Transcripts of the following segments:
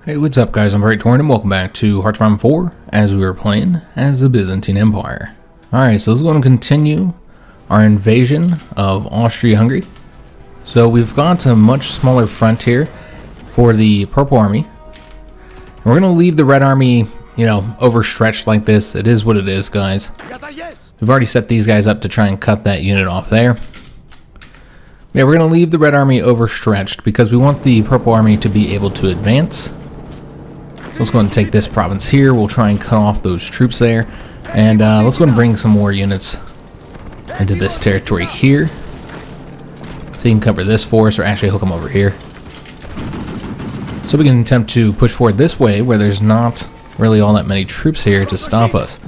Hey, what's up guys, I'm Praetorian and welcome back to HOI4 as we were playing as the Byzantine Empire. Alright, so let's go and continue our invasion of Austria-Hungary. So we've got a much smaller front here for the Purple Army. And we're going to leave the Red Army, overstretched like this. It is what it is, guys. We've already set these guys up to try and cut that unit off there. Yeah, we're going to leave the Red Army overstretched because we want the Purple Army to be able to advance. So let's go and take this province here. We'll try and cut off those troops there. And let's go and bring some more units into this territory here. So you can cover this for us, or actually hook them over here. So we can attempt to push forward this way where there's not really all that many troops here to stop us.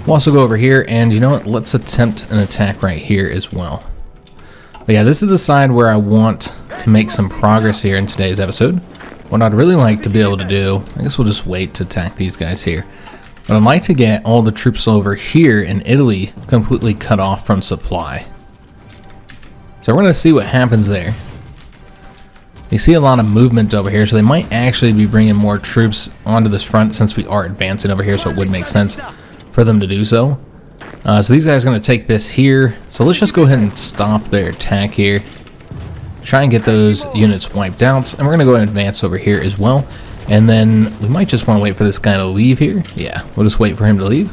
We'll also go over here, and you know what? Let's attempt an attack right here as well. But yeah, this is the side where I want to make some progress here in today's episode. What I'd really like to be able to do, I guess we'll just wait to attack these guys here. But I'd like to get all the troops over here in Italy completely cut off from supply. So we're going to see what happens there. You see a lot of movement over here, so they might actually be bringing more troops onto this front since we are advancing over here, so it would make sense for them to do so. So these guys are going to take this here. So let's just go ahead and stop their attack here. Try and get those units wiped out, and we're going to go ahead and advance over here as well. And then we might just want to wait for this guy to leave here. Yeah, we'll just wait for him to leave.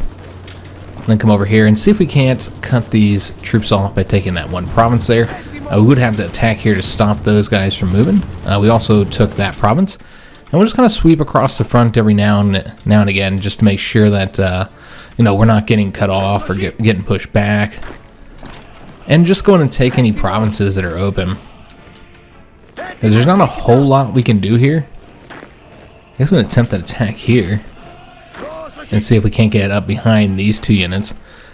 And then come over here and see if we can't cut these troops off by taking that one province there. We would have to attack here to stop those guys from moving. We also took that province. And we'll just kind of sweep across the front every now and again just to make sure that, we're not getting cut off or getting pushed back. And just going and take any provinces that are open. Because there's not a whole lot we can do here. I guess we're going to attempt an attack here. And see if we can't get up behind these two units.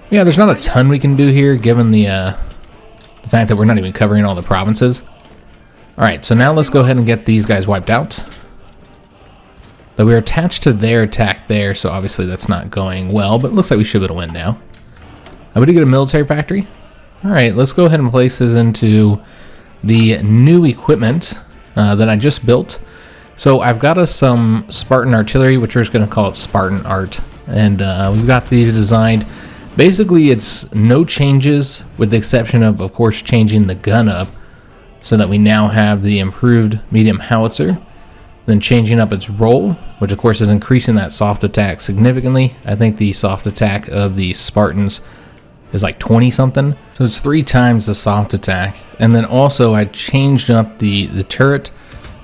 Yeah, there's not a ton we can do here given the fact that we're not even covering all the provinces. Alright, so now let's go ahead and get these guys wiped out. Though we're attached to their attack there, so obviously that's not going well. But it looks like we should be able to win now. We did get a military factory. Alright, let's go ahead and place this into the new equipment that I just built. So I've got us some Spartan artillery, which we're just going to call it Spartan Art. And we've got these designed. Basically, it's no changes with the exception of course, changing the gun up so that we now have the improved medium howitzer. Then changing up its roll, which of course is increasing that soft attack significantly. I think the soft attack of the Spartans is like 20 something, so it's 3 times the soft attack. And then also I changed up the turret,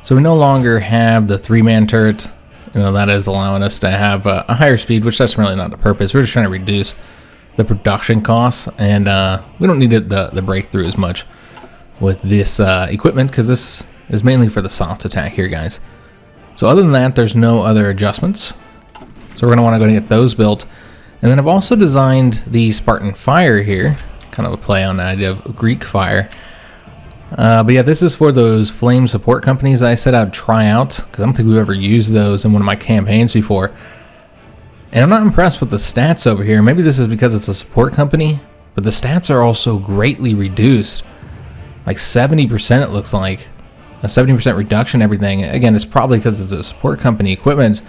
so we no longer have the 3-man turret. That is allowing us to have a higher speed, which that's really not the purpose. We're just trying to reduce the production costs, and we don't need the breakthrough as much with this equipment because this is mainly for the soft attack here, guys. So other than that, there's no other adjustments, so we're going to want to go and get those built. And then I've also designed the Spartan Fire here, kind of a play on the idea of Greek fire. But yeah, this is for those flame support companies that I said I'd try out, because I don't think we've ever used those in one of my campaigns before. And I'm not impressed with the stats over here. Maybe this is because it's a support company, but the stats are also greatly reduced. Like 70% it looks like. A 70% reduction in everything. Again, it's probably because it's a support company equipment.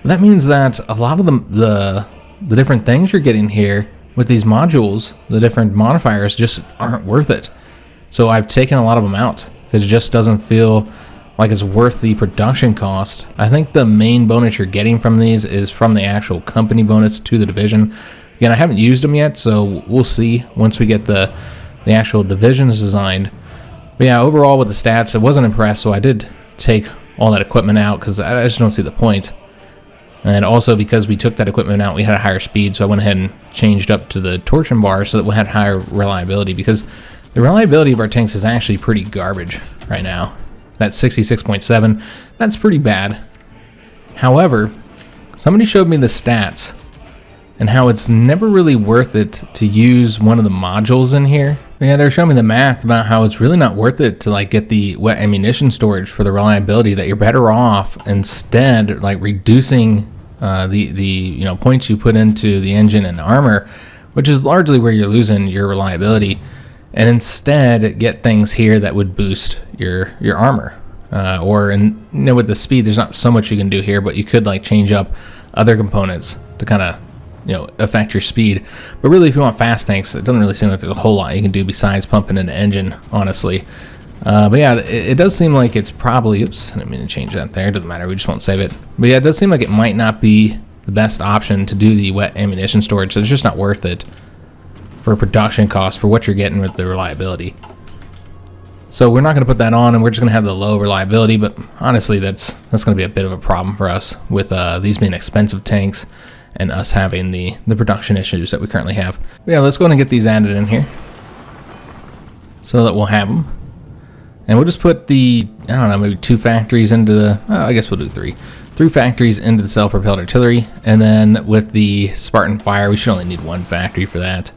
But that means that a lot of the different things you're getting here with these modules, the different modifiers, just aren't worth it. So I've taken a lot of them out because it just doesn't feel like it's worth the production cost. I think the main bonus you're getting from these is from the actual company bonus to the division. Again, I haven't used them yet, so we'll see once we get the actual divisions designed. But yeah, overall with the stats, I wasn't impressed, so I did take all that equipment out because I just don't see the point. And also because we took that equipment out, we had a higher speed, so I went ahead and changed up to the torsion bar so that we had higher reliability, because the reliability of our tanks is actually pretty garbage right now. That's 66.7. That's pretty bad. However, somebody showed me the stats and how it's never really worth it to use one of the modules in here. Yeah, they're showing me the math about how it's really not worth it to get the wet ammunition storage for the reliability, that you're better off instead reducing the points you put into the engine and armor, which is largely where you're losing your reliability, and instead get things here that would boost your armor. With the speed, there's not so much you can do here, but you could like change up other components to kind of affect your speed. But really, if you want fast tanks, it doesn't really seem like there's a whole lot you can do besides pumping an engine, honestly. But yeah, it does seem like it's probably, oops, I didn't mean to change that there, it doesn't matter, we just won't save it. But yeah, it does seem like it might not be the best option to do the wet ammunition storage, so it's just not worth it for production cost for what you're getting with the reliability. So we're not going to put that on, and we're just going to have the low reliability, but honestly, that's going to be a bit of a problem for us with these being expensive tanks and us having the production issues that we currently have. But yeah, let's go ahead and get these added in here so that we'll have them. And we'll just put the, I don't know, maybe 2 factories into the, I guess we'll do 3. 3 factories into the self-propelled artillery, and then with the Spartan fire, we should only need 1 factory for that.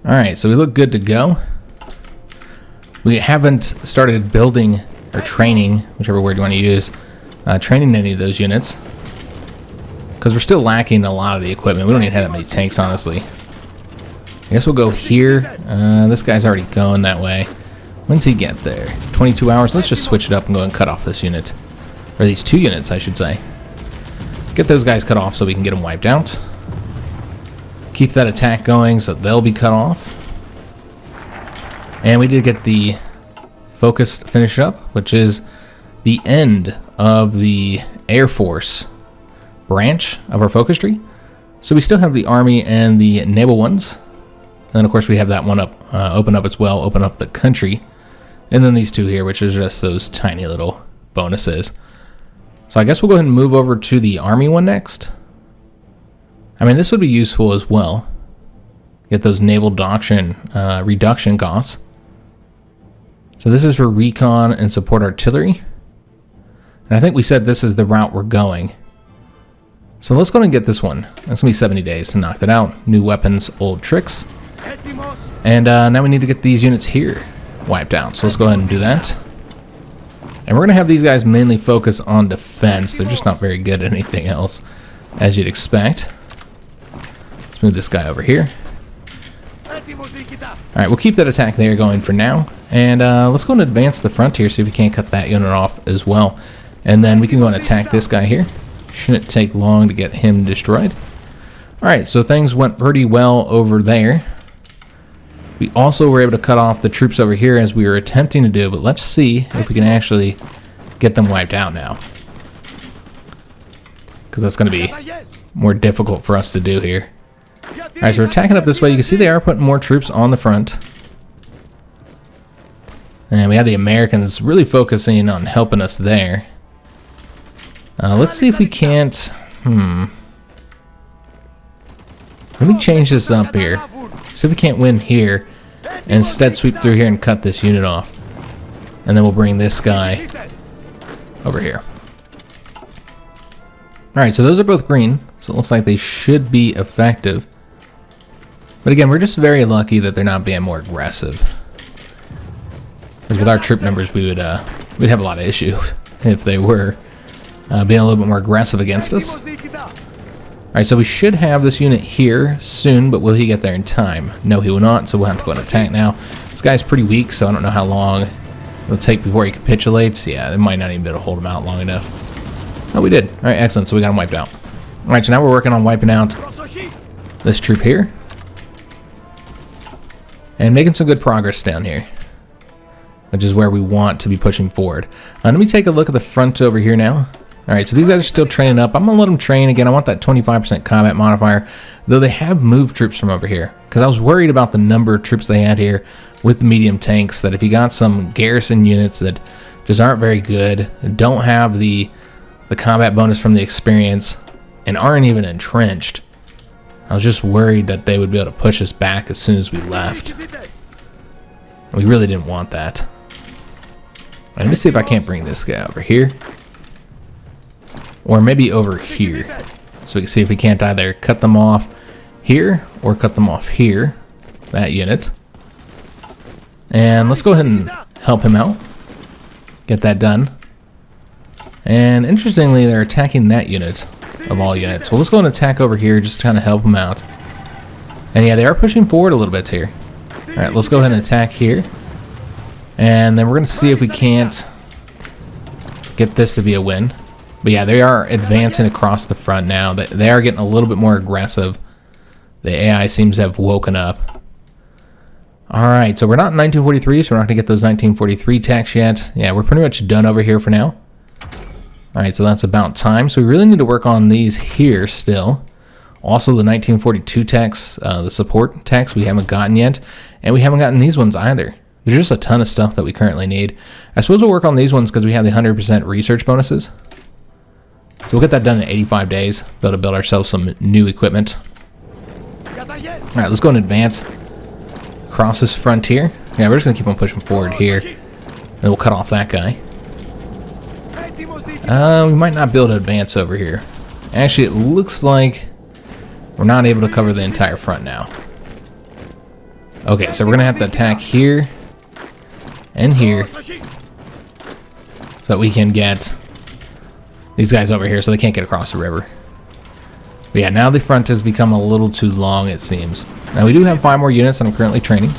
Alright, so we look good to go. We haven't started building or training, whichever word you want to use, training any of those units, because we're still lacking a lot of the equipment. We don't even have that many tanks, honestly. I guess we'll go here. This guy's already going that way. When's he get there? 22 hours? Let's just switch it up and go and cut off this unit. Or these 2 units, I should say. Get those guys cut off so we can get them wiped out. Keep that attack going so they'll be cut off. And we did get the focus finished up, which is the end of the Air Force branch of our focus tree. So we still have the Army and the naval ones. And of course we have that one up, open up as well, open up the country. And then these 2 here, which is just those tiny little bonuses. So I guess we'll go ahead and move over to the Army one next. I mean, this would be useful as well. Get those naval reduction costs. So this is for recon and support artillery. And I think we said this is the route we're going. So let's go and get this one. That's going to be 70 days to knock that out. New weapons, old tricks. And now we need to get these units here wiped out. So let's go ahead and do that. And we're going to have these guys mainly focus on defense. They're just not very good at anything else, as you'd expect. Let's move this guy over here. Alright, we'll keep that attack there going for now. And let's go and advance the frontier, see if we can't cut that unit off as well. And then we can go and attack this guy here. Shouldn't take long to get him destroyed. Alright, so things went pretty well over there. We also were able to cut off the troops over here as we were attempting to do, but let's see if we can actually get them wiped out now. Because that's going to be more difficult for us to do here. Alright, so we're attacking up this way. You can see they are putting more troops on the front. And we have the Americans really focusing on helping us there. Let's see if we can't... Let me change this up here. See if we can't win here. And instead sweep through here and cut this unit off. And then we'll bring this guy over here. Alright, so those are both green. So it looks like they should be effective. But again, we're just very lucky that they're not being more aggressive. Because with our troop numbers, we'd have a lot of issues if they were being a little bit more aggressive against us. Alright, so we should have this unit here soon, but will he get there in time? No, he will not, so we'll have to go and attack now. This guy's pretty weak, so I don't know how long it'll take before he capitulates. Yeah, it might not even be able to hold him out long enough. Oh, we did. Alright, excellent, so we got him wiped out. Alright, so now we're working on wiping out this troop here. And making some good progress down here, which is where we want to be pushing forward. Let me take a look at the front over here now. Alright, so these guys are still training up. I'm going to let them train again. I want that 25% combat modifier, though they have moved troops from over here. Because I was worried about the number of troops they had here with the medium tanks, that if you got some garrison units that just aren't very good, don't have the combat bonus from the experience, and aren't even entrenched, I was just worried that they would be able to push us back as soon as we left. We really didn't want that. Let me see if I can't bring this guy over here. Or maybe over here. So we can see if we can't either cut them off here or cut them off here. That unit. And let's go ahead and help him out. Get that done. And interestingly, they're attacking that unit of all units. Well, let's go and attack over here just to kind of help them out. And yeah, they are pushing forward a little bit here. Alright, let's go ahead and attack here. And then we're going to see if we can't get this to be a win. But yeah, they are advancing across the front now. They are getting a little bit more aggressive. The AI seems to have woken up. Alright, so we're not in 1943, so we're not going to get those 1943 tax yet. Yeah, we're pretty much done over here for now. Alright, so that's about time. So we really need to work on these here still. Also, the 1942 tax, the support tax, we haven't gotten yet. And we haven't gotten these ones either. There's just a ton of stuff that we currently need. I suppose we'll work on these ones because we have the 100% research bonuses. So we'll get that done in 85 days. Be able to build ourselves some new equipment. Alright, let's go and advance across this frontier. Yeah, we're just going to keep on pushing forward here. And we'll cut off that guy. We might not be able to advance over here. Actually, it looks like we're not able to cover the entire front now. Okay, so we're going to have to attack here and here so that we can get these guys over here so they can't get across the river. But yeah, now the front has become a little too long, it seems. Now we do have 5 more units that I'm currently training.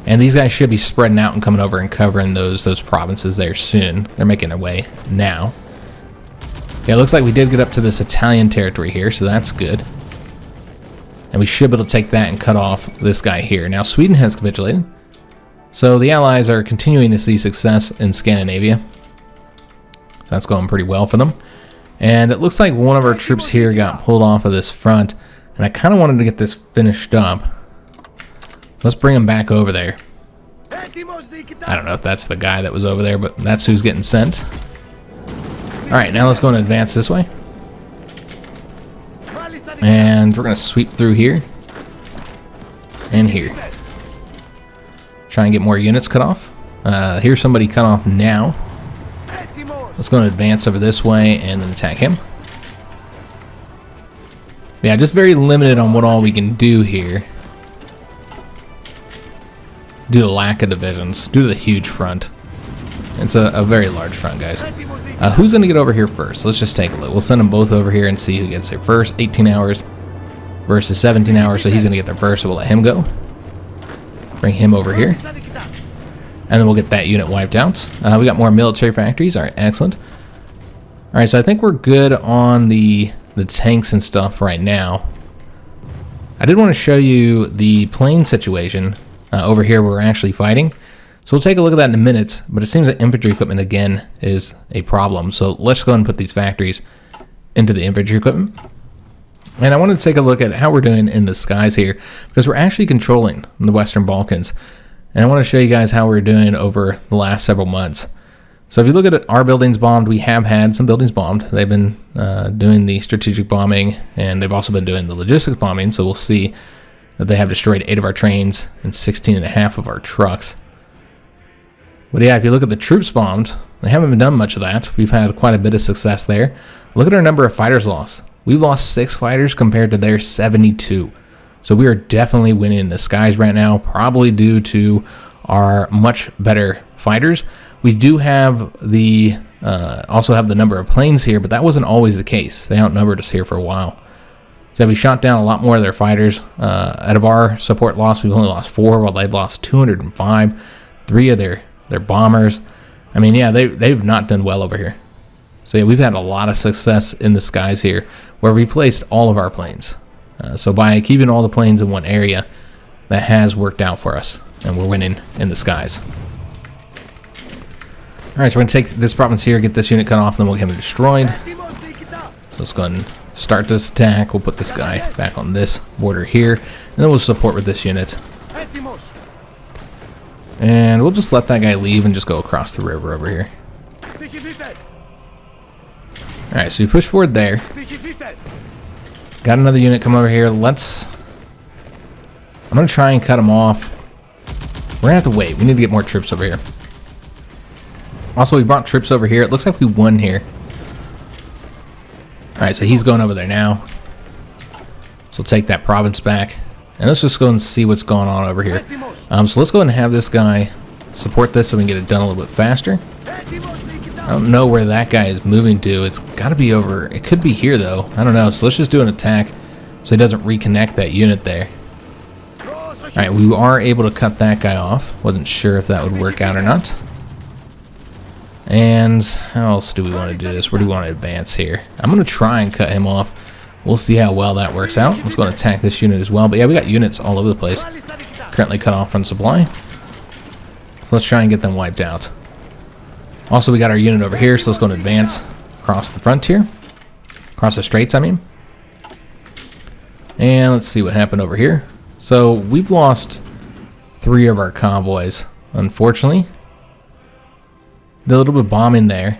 And these guys should be spreading out and coming over and covering those provinces there soon. They're making their way now. Yeah, it looks like we did get up to this Italian territory here, so that's good. And we should be able to take that and cut off this guy here. Now Sweden has capitulated. So the Allies are continuing to see success in Scandinavia. So that's going pretty well for them. And it looks like one of our troops here got pulled off of this front. And I kind of wanted to get this finished up. Let's bring him back over there. I don't know if that's the guy that was over there, but that's who's getting sent. Alright, now let's go and advance this way. And we're going to sweep through here. And here. Try and get more units cut off. Here's somebody cut off now. Let's go and advance over this way and then attack him. Yeah, just very limited on what all we can do here. Due to lack of divisions, due to the huge front. It's a very large front, guys. Who's going to get over here first? Let's just take a look. We'll send them both over here and see who gets there first. 18 hours versus 17 hours, so he's going to get there first, so we'll let him go. Bring him over here. And then we'll get that unit wiped out. We got more military factories. Alright, excellent. Alright, so I think we're good on the tanks and stuff right now. I did want to show you the plane situation over here where we're actually fighting. So we'll take a look at that in a minute, but it seems that infantry equipment again is a problem. So let's go ahead and put these factories into the infantry equipment. And I want to take a look at how we're doing in the skies here, because we're actually controlling the Western Balkans. And I want to show you guys how we're doing over the last several months. So if you look at it, our buildings bombed, we have had some buildings bombed. They've been doing the strategic bombing, and they've also been doing the logistics bombing. So we'll see that they have destroyed 8 of our trains and 16.5 of our trucks. But yeah, if you look at the troops bombed, they haven't been done much of that. We've had quite a bit of success there. Look at our number of fighters lost. We've lost 6 fighters compared to their 72. So we are definitely winning in the skies right now, probably due to our much better fighters. We do have the also have the number of planes here, but that wasn't always the case. They outnumbered us here for a while. So we shot down a lot more of their fighters. Out of our support loss, we've only lost 4, while they've lost 205. 3 of their bombers. I mean, yeah, they've not done well over here. So yeah, we've had a lot of success in the skies here, where we placed all of our planes. So by keeping all the planes in one area, that has worked out for us, and we're winning in the skies. Alright, so we're going to take this province here, get this unit cut off, and then we'll get him destroyed. So let's go ahead and start this attack. We'll put this guy back on this border here, and then we'll support with this unit. And we'll just let that guy leave and just go across the river over here. Alright, so you push forward there. Got another unit come over here. I'm going to try and cut him off. We're going to have to wait. We need to get more troops over here. Also, we brought troops over here. It looks like we won here. Alright, so he's going over there now. So we'll take that province back. And let's just go and see what's going on over here. So let's go ahead and have this guy support this so we can get it done a little bit faster. I don't know where that guy is moving to. It's got to be over. It could be here, though. I don't know. So let's just do an attack so he doesn't reconnect that unit there. Alright, we are able to cut that guy off. Wasn't sure if that would work out or not. And how else do we want to do this? Where do we want to advance here? I'm going to try and cut him off. We'll see how well that works out. Let's go and attack this unit as well. But yeah, we got units all over the place. Currently cut off from supply. So let's try and get them wiped out. Also, we got our unit over here, so let's go and advance across the frontier. Across the straits, I mean. And let's see what happened over here. So we've lost 3 of our convoys, unfortunately. Did a little bit of bombing there.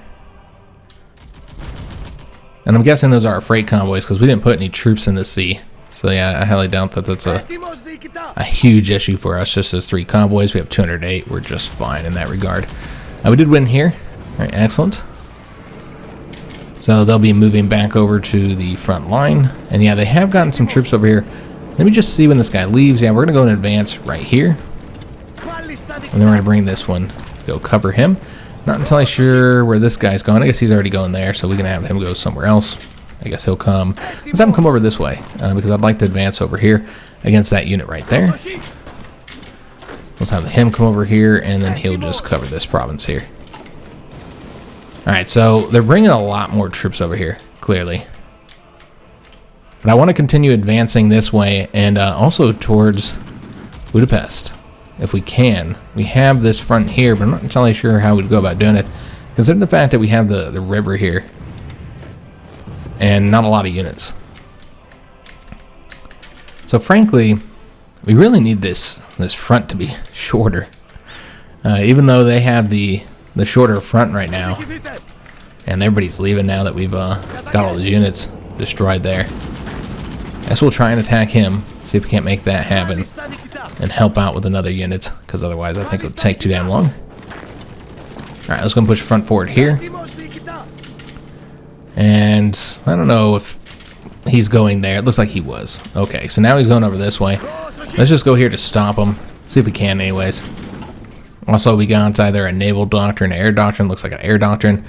And I'm guessing those are our freight convoys because we didn't put any troops in the sea. So yeah, I highly doubt that that's a huge issue for us. Just those 3 convoys. We have 208. We're just fine in that regard. We did win here. All right, excellent. So they'll be moving back over to the front line. And yeah, they have gotten some troops over here. Let me just see when this guy leaves. Yeah, we're going to go in advance right here. And then we're going to bring this one. Go cover him. Not entirely sure where this guy's going. I guess he's already going there, so we can have him go somewhere else. I guess he'll come. Let's have him come over this way, because I'd like to advance over here against that unit right there. Let's have him come over here, and then he'll just cover this province here. Alright, so they're bringing a lot more troops over here, clearly. But I want to continue advancing this way, and also towards Budapest, if we can. We have this front here, but I'm not entirely sure how we'd go about doing it. Considering the fact that we have the river here, and not a lot of units. So frankly, we really need this front to be shorter. Even though they have the shorter front right now, and everybody's leaving now that we've got all the units destroyed there. I guess we'll try and attack him, see if we can't make that happen, and help out with another unit, because otherwise I think it'll take too damn long. Alright, let's go and push front forward here. And I don't know if he's going there. It looks like he was. Okay, so now he's going over this way. Let's just go here to stop him. See if we can anyways. Also, we got either a naval doctrine, air doctrine. Looks like an air doctrine.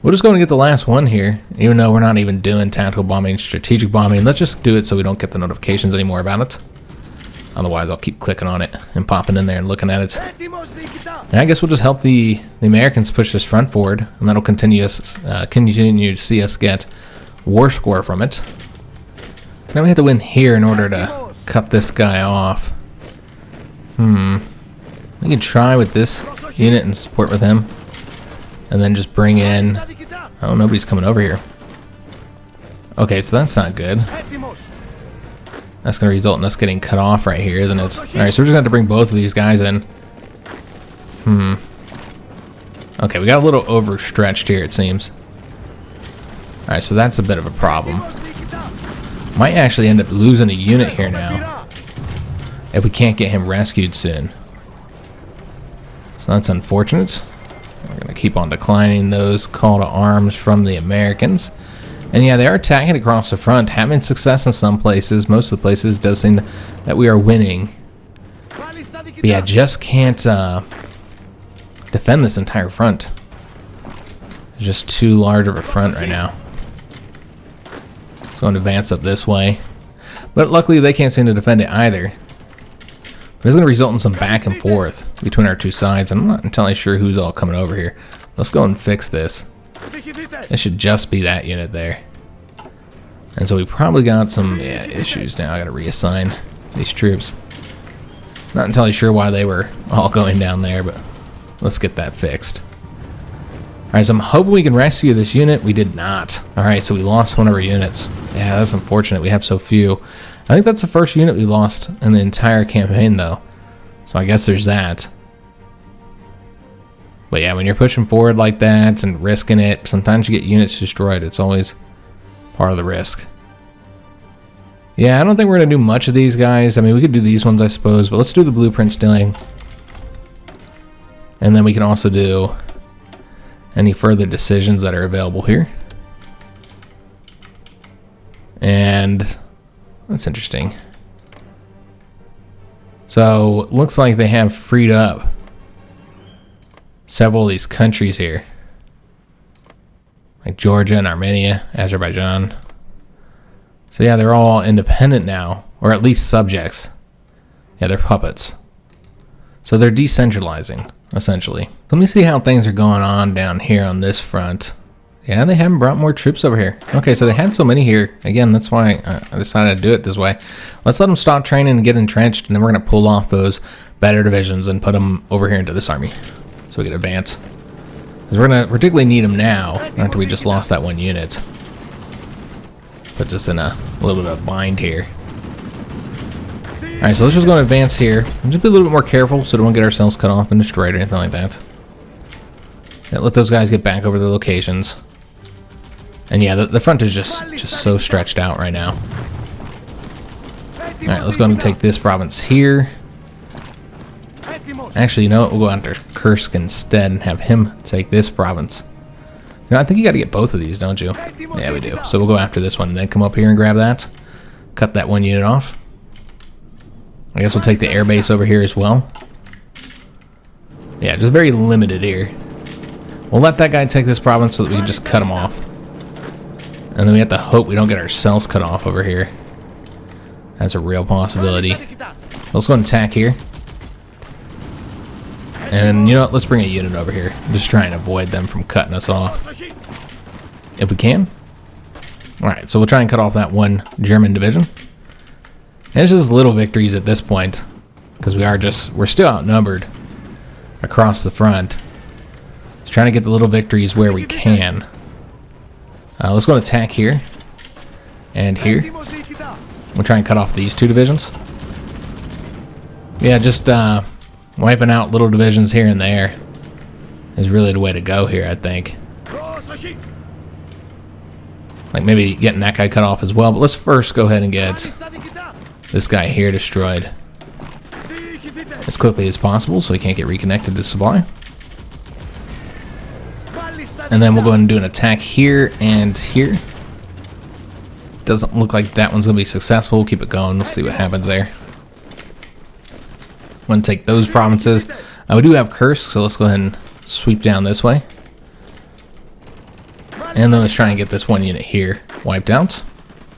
We're just going to get the last one here, even though we're not even doing tactical bombing, strategic bombing. Let's just do it so we don't get the notifications anymore about it. Otherwise, I'll keep clicking on it and popping in there and looking at it. And I guess we'll just help the Americans push this front forward, and that'll continue to see us get war score from it. Now we have to win here in order to cut this guy off. We can try with this unit and support with him. And then just bring in... Oh, nobody's coming over here. Okay, so that's not good. That's going to result in us getting cut off right here, isn't it? Alright, so we're just going to have to bring both of these guys in. Okay, we got a little overstretched here, it seems. Alright, so that's a bit of a problem. Might actually end up losing a unit here now, if we can't get him rescued soon. So that's unfortunate. We're going to keep on declining those call to arms from the Americans. And yeah, they are attacking across the front, having success in some places. Most of the places does seem that we are winning. But yeah, just can't defend this entire front. It's just too large of a front right now. It's going to advance up this way. But luckily they can't seem to defend it either. But it's going to result in some back and forth between our two sides. I'm not entirely sure who's all coming over here. Let's go and fix this. It should just be that unit there. And so we probably got some issues now. I got to reassign these troops. Not entirely sure why they were all going down there, but let's get that fixed. Alright, so I'm hoping we can rescue this unit. We did not. Alright, so we lost one of our units. Yeah, that's unfortunate. We have so few. I think that's the first unit we lost in the entire campaign, though. So I guess there's that. But yeah, when you're pushing forward like that and risking it, sometimes you get units destroyed. It's always part of the risk. Yeah, I don't think we're going to do much of these guys. I mean, we could do these ones, I suppose, but let's do the blueprint stealing. And then we can also do any further decisions that are available here. And that's interesting. So, it looks like they have freed up several of these countries here. Like Georgia and Armenia, Azerbaijan. So yeah, they're all independent now, or at least subjects. Yeah, they're puppets. So they're decentralizing, essentially. Let me see how things are going on down here on this front. Yeah, they haven't brought more troops over here. Okay, so they had so many here. Again, that's why I decided to do it this way. Let's let them stop training and get entrenched, and then we're going to pull off those better divisions and put them over here into this army so we can advance. Because we're going to particularly need them now, after we just lost that one unit. Puts us in a little bit of a bind here. Alright, so let's just go and advance here. And just be a little bit more careful so we don't get ourselves cut off and destroyed or anything like that. Yeah, let those guys get back over their locations. And yeah, the front is just so stretched out right now. Alright, let's go and take this province here. Actually, you know what? We'll go after Kursk instead and have him take this province. You know, I think you got to get both of these, don't you? Yeah, we do. So we'll go after this one and then come up here and grab that. Cut that one unit off. I guess we'll take the air base over here as well. Yeah, just very limited here. We'll let that guy take this province so that we can just cut him off. And then we have to hope we don't get ourselves cut off over here. That's a real possibility. Let's go and attack here. And you know what? Let's bring a unit over here. Just try and avoid them from cutting us off. If we can. Alright, so we'll try and cut off that one German division. And it's just little victories at this point. Because we're still outnumbered across the front. Just trying to get the little victories where we can. Let's go and attack here. And here. We'll try and cut off these two divisions. Yeah, just wiping out little divisions here and there is really the way to go here, I think. Like maybe getting that guy cut off as well. But let's first go ahead and get this guy here destroyed as quickly as possible so he can't get reconnected to supply. And then we'll go ahead and do an attack here and here. Doesn't look like that one's going to be successful. We'll keep it going. We'll see what happens there. I'm going to take those provinces. We do have Kursk, so let's go ahead and sweep down this way. And then let's try and get this one unit here wiped out.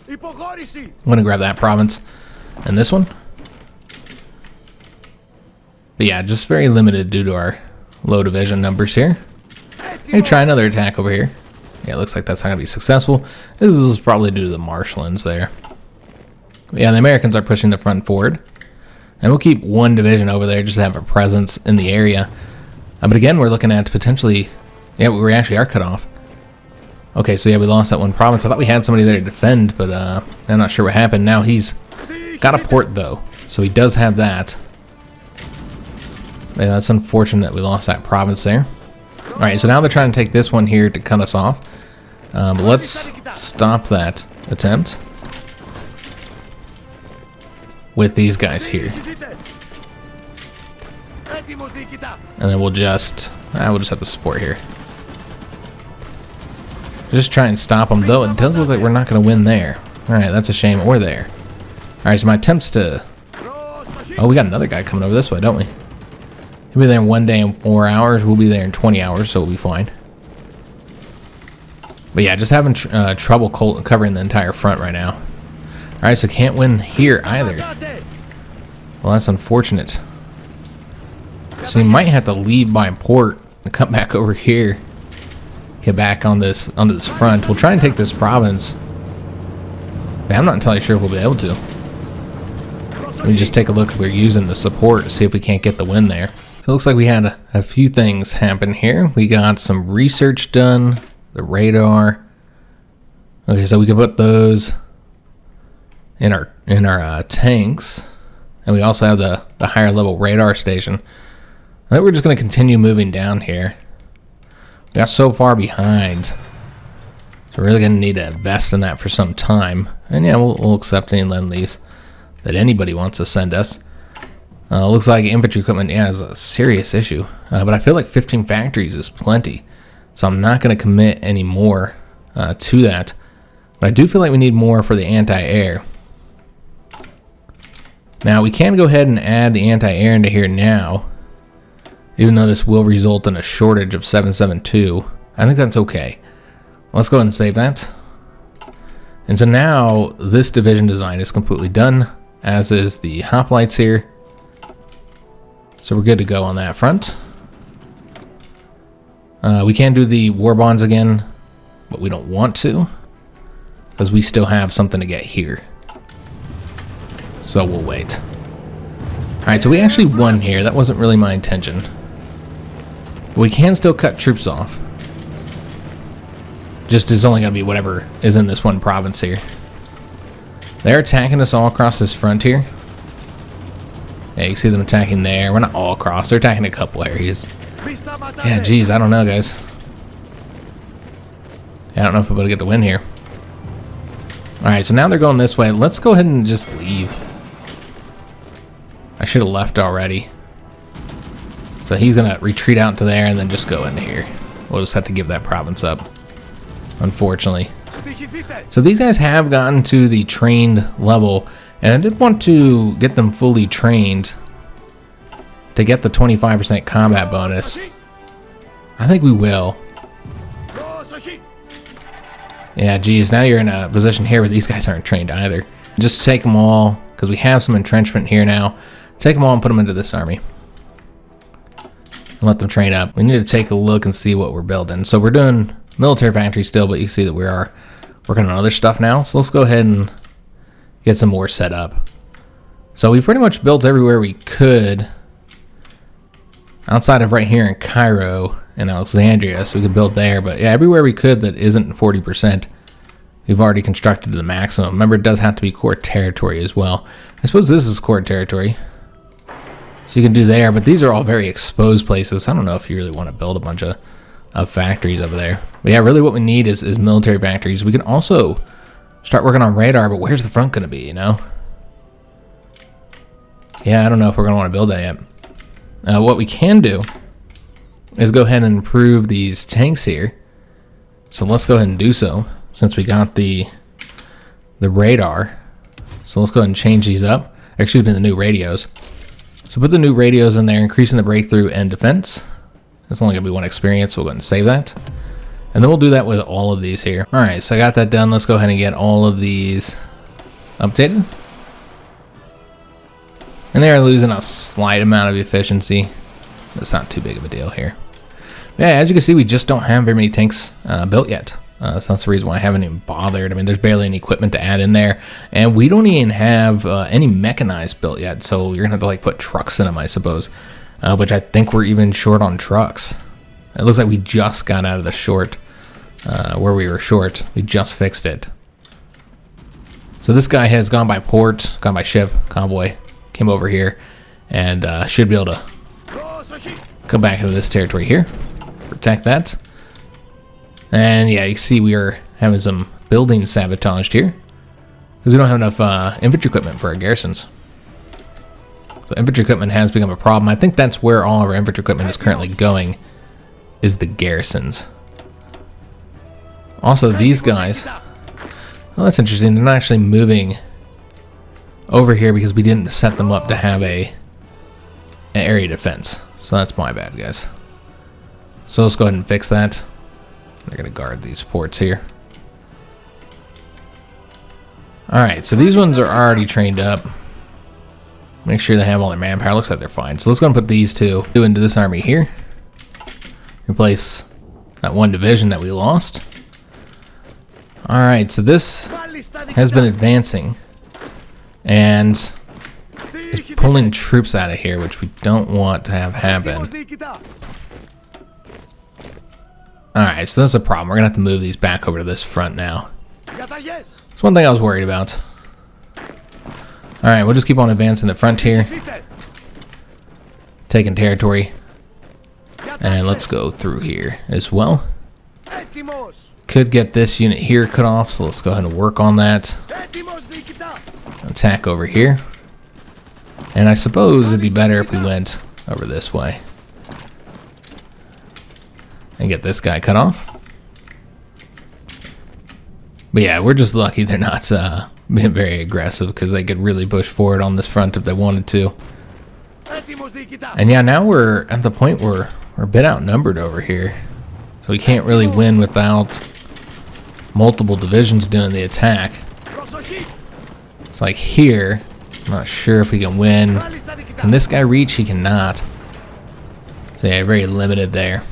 I'm going to grab that province and this one. But yeah, just very limited due to our low division numbers here. Maybe try another attack over here. Yeah, it looks like that's not going to be successful. This is probably due to the marshlands there. But yeah, the Americans are pushing the front forward. And we'll keep one division over there just to have a presence in the area. But again, we're looking at potentially... Yeah, we actually are cut off. Okay, so yeah, we lost that one province. I thought we had somebody there to defend, but I'm not sure what happened. Now he's got a port, though. So he does have that. Yeah, that's unfortunate that we lost that province there. Alright, so now they're trying to take this one here to cut us off. But let's stop that attempt with these guys here. And then we'll just have to support here. Just try and stop them, though it does look like we're not going to win there. Alright, that's a shame. Or there. Alright, so my attempts to... Oh, we got another guy coming over this way, don't we? He'll be there in 1 day and 4 hours. We'll be there in 20 hours, so we'll be fine. But yeah, just having trouble covering the entire front right now. Alright, so can't win here either. Well, that's unfortunate. So you might have to leave by port and come back over here. Get back on this front. We'll try and take this province. But I'm not entirely sure if we'll be able to. Let me just take a look if we're using the support, see if we can't get the win there. So it looks like we had a few things happen here. We got some research done, the radar. Okay, so we can put those in our tanks, and we also have the higher level radar station. I think we're just going to continue moving down here. We got so far behind, so we're really going to need to invest in that for some time. And yeah, we'll accept any lend-lease that anybody wants to send us. Looks like infantry equipment, yeah, is a serious issue. But I feel like 15 factories is plenty. So I'm not going to commit any more to that. But I do feel like we need more for the anti-air. Now, we can go ahead and add the anti-air into here now. Even though this will result in a shortage of 772. I think that's okay. Let's go ahead and save that. And so now, this division design is completely done. As is the hoplites here. So we're good to go on that front. We can do the war bonds again, but we don't want to, because we still have something to get here. So we'll wait. Alright, so we actually won here. That wasn't really my intention. But we can still cut troops off. Just is only going to be whatever is in this one province here. They're attacking us all across this front here. Yeah, you can see them attacking there. We're not all across. They're attacking a couple areas. Yeah, geez, I don't know, guys. Yeah, I don't know if we're going to get the win here. Alright, so now they're going this way. Let's go ahead and just leave. I should have left already. So he's going to retreat out to there and then just go into here. We'll just have to give that province up, unfortunately. So these guys have gotten to the trained level, and I did want to get them fully trained to get the 25% combat bonus. I think we will. Yeah, geez, now you're in a position here where these guys aren't trained either. Just take them all, because we have some entrenchment here now. Take them all and put them into this army. And let them train up. We need to take a look and see what we're building. So we're doing military factory still, but you see that we are working on other stuff now. So let's go ahead and get some more set up. So we pretty much built everywhere we could outside of right here in Cairo and Alexandria, so we could build there. But yeah, everywhere we could that isn't 40%, we've already constructed to the maximum. Remember, it does have to be core territory as well. I suppose this is core territory, so you can do there, but these are all very exposed places. I don't know if you really want to build a bunch of factories over there. But yeah, really what we need is military factories. We can also start working on radar, but where's the front going to be, you know? Yeah, I don't know if we're going to want to build that yet. What we can do is go ahead and improve these tanks here. So let's go ahead and do so, since we got the radar. So let's go ahead and change these up. Excuse me, the new radios. So put the new radios in there, increasing the breakthrough and defense. It's only going to be one experience, so we'll go ahead and save that. And then we'll do that with all of these here. Alright, so I got that done. Let's go ahead and get all of these updated. And they are losing a slight amount of efficiency. That's not too big of a deal here. Yeah, as you can see, we just don't have very many tanks built yet. So that's the reason why I haven't even bothered. I mean, there's barely any equipment to add in there. And we don't even have any mechanized built yet. So you're going to have to like put trucks in them, I suppose. Which I think we're even short on trucks. It looks like we just got out of the short where we were short. We just fixed it. So this guy has gone by port, gone by ship, convoy, came over here, and should be able to come back into this territory here. Protect that. And yeah, you see we are having some buildings sabotaged here because we don't have enough infantry equipment for our garrisons. So infantry equipment has become a problem. I think that's where all of our infantry equipment is currently going, is the garrisons. Also, these guys, well, that's interesting. They're not actually moving over here because we didn't set them up to have an area defense. So that's my bad, guys. So let's go ahead and fix that. They're going to guard these ports here. Alright, so these ones are already trained up. Make sure they have all their manpower. Looks like they're fine. So let's go and put these two into this army here. Replace that one division that we lost. Alright, so this has been advancing and is pulling troops out of here, which we don't want to have happen. Alright, so that's a problem. We're going to have to move these back over to this front now. That's one thing I was worried about. Alright, we'll just keep on advancing the front here. Taking territory. And let's go through here as well. Could get this unit here cut off, so let's go ahead and work on that. Attack over here. And I suppose it'd be better if we went over this way. And get this guy cut off. But yeah, we're just lucky they're not being very aggressive, because they could really push forward on this front if they wanted to. And yeah, now we're at the point where we're a bit outnumbered over here. So we can't really win without multiple divisions doing the attack. It's like here, I'm not sure if we can win. Can this guy reach? He cannot. So yeah, very limited there.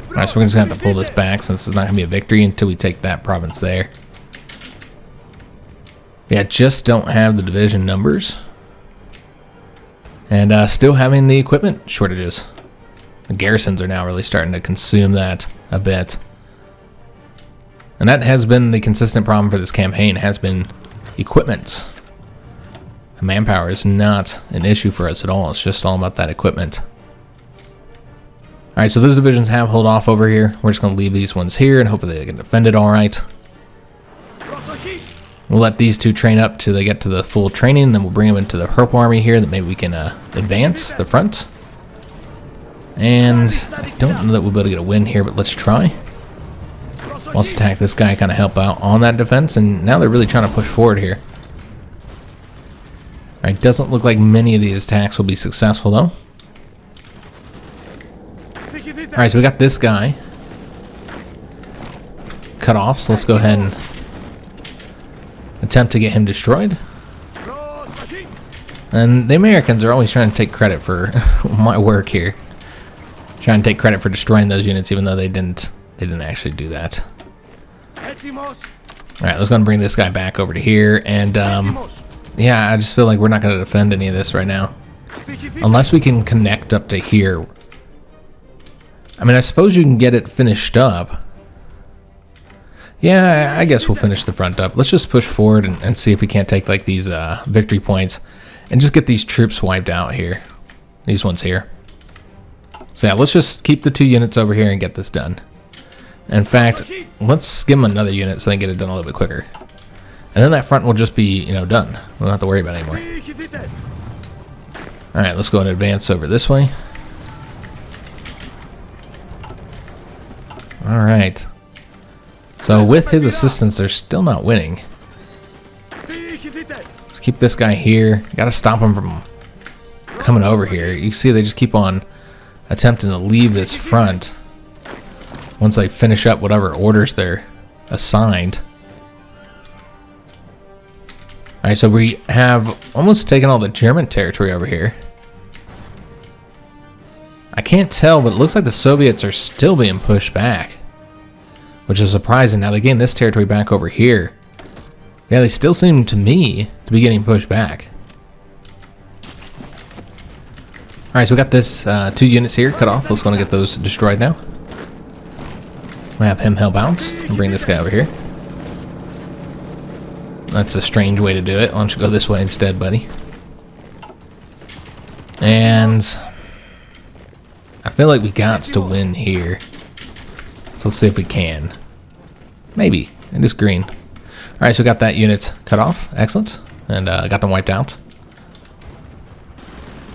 Alright, so we're just going to have to pull this back since it's not going to be a victory until we take that province there. Yeah, just don't have the division numbers. And still having the equipment shortages. The garrisons are now really starting to consume that a bit. And that has been the consistent problem for this campaign, has been equipment. The manpower is not an issue for us at all, it's just all about that equipment. Alright, so those divisions have held off over here. We're just going to leave these ones here and hopefully they can defend it alright. We'll let these two train up till they get to the full training, then we'll bring them into the purple army here that maybe we can advance the front. And I don't know that we'll be able to get a win here, but let's try. Let's attack this guy, kind of help out on that defense, and now they're really trying to push forward here. Alright, doesn't look like many of these attacks will be successful though. Alright, so we got this guy cut off, so let's go ahead and attempt to get him destroyed. And the Americans are always trying to take credit for my work here. Trying to take credit for destroying those units even though they didn't actually do that. Alright, let's go and bring this guy back over to here, and yeah, I just feel like we're not going to defend any of this right now. Unless we can connect up to here. I mean, I suppose you can get it finished up. Yeah, I guess we'll finish the front up. Let's just push forward and see if we can't take like these victory points and just get these troops wiped out here. These ones here. So yeah, let's just keep the 2 units over here and get this done. In fact, let's skim another unit so they can get it done a little bit quicker. And then that front will just be, you know, done. We don't have to worry about it anymore. Alright, let's go and advance over this way. Alright. So with his assistance, they're still not winning. Let's keep this guy here. Gotta stop him from coming over here. You see they just keep on attempting to leave this front once they finish up whatever orders they're assigned. Alright, so we have almost taken all the German territory over here. I can't tell, but it looks like the Soviets are still being pushed back, which is surprising. Now they gained this territory back over here. Yeah, they still seem to me to be getting pushed back. Alright, so we got this 2 units here cut off. Let's go and get those destroyed now. We'll have him hell bounce and bring this guy over here. That's a strange way to do it. Why don't you go this way instead, buddy? And I feel like we got to win here. So let's see if we can. Maybe. It is green. Alright, so we got that unit cut off. Excellent. And got them wiped out.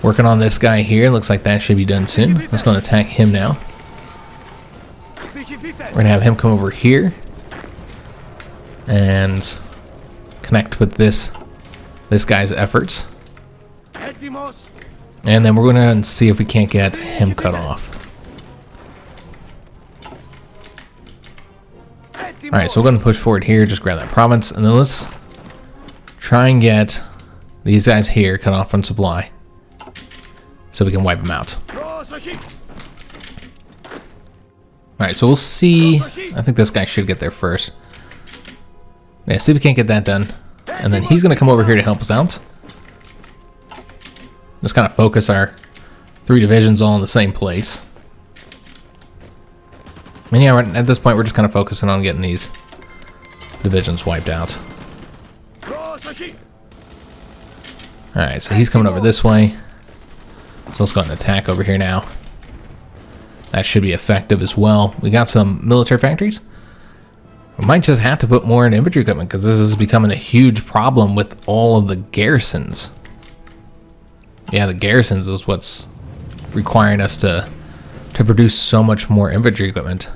Working on this guy here. Looks like that should be done soon. Let's go and attack him now. We're going to have him come over here. And connect with this guy's efforts. And then we're going to see if we can't get him cut off. Alright, so we're going to push forward here, just grab that province, and then let's try and get these guys here cut off from supply so we can wipe them out. Alright, so we'll see. I think this guy should get there first. Yeah, see if we can't get that done. And then he's going to come over here to help us out. Just kind of focus our 3 divisions all in the same place. And yeah, at this point we're just kind of focusing on getting these divisions wiped out. Alright, so he's coming over this way. So let's go ahead and attack over here now. That should be effective as well. We got some military factories. We might just have to put more in infantry equipment because this is becoming a huge problem with all of the garrisons. Yeah, the garrisons is what's requiring us to produce so much more infantry equipment.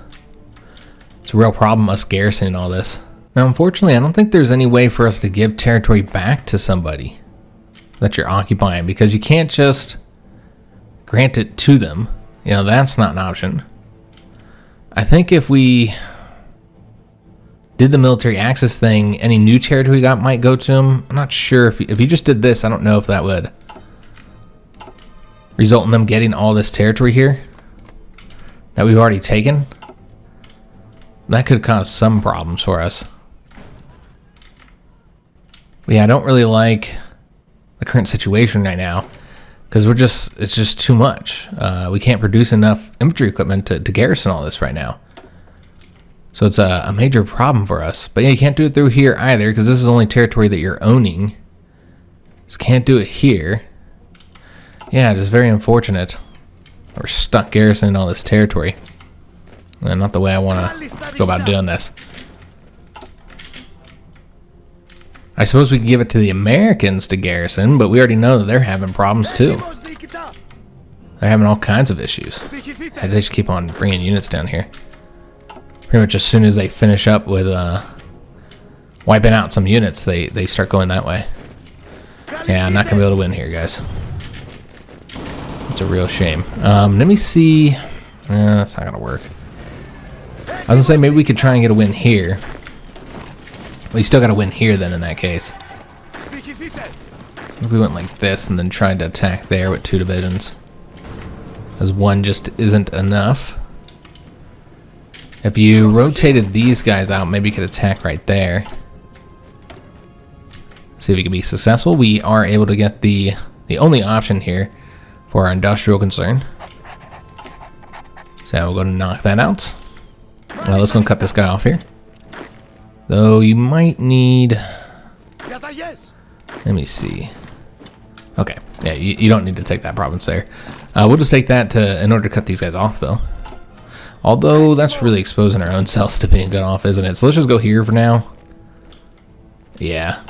It's a real problem, us garrisoning all this. Now, unfortunately, I don't think there's any way for us to give territory back to somebody that you're occupying because you can't just grant it to them. You know, that's not an option. I think if we did the military access thing, any new territory we got might go to him. I'm not sure if you just did this, I don't know if that would result in them getting all this territory here that we've already taken. That could cause some problems for us. But yeah, I don't really like the current situation right now because it's just too much. We can't produce enough infantry equipment to garrison all this right now. So it's a major problem for us. But yeah, you can't do it through here either because this is the only territory that you're owning. Just can't do it here. Yeah, just very unfortunate. We're stuck garrisoning all this territory. And not the way I want to go about doing this. I suppose we could give it to the Americans to garrison, but we already know that they're having problems too. They're having all kinds of issues. They just keep on bringing units down here. Pretty much as soon as they finish up with wiping out some units, they start going that way. Yeah, I'm not going to be able to win here, guys. It's a real shame. Let me see. That's not going to work. I was going to say maybe we could try and get a win here. We still got to win here then in that case. If we went like this and then tried to attack there with 2 divisions. As one just isn't enough. If you rotated these guys out, maybe you could attack right there. See if we can be successful. We are able to get the only option here for our industrial concern. So we'll go to knock that out. Well, let's go and cut this guy off here. Though you might need... Let me see. Okay, yeah, you don't need to take that province there. We'll just take that in order to cut these guys off, though. Although, that's really exposing our own selves to being cut off, isn't it? So let's just go here for now. Yeah.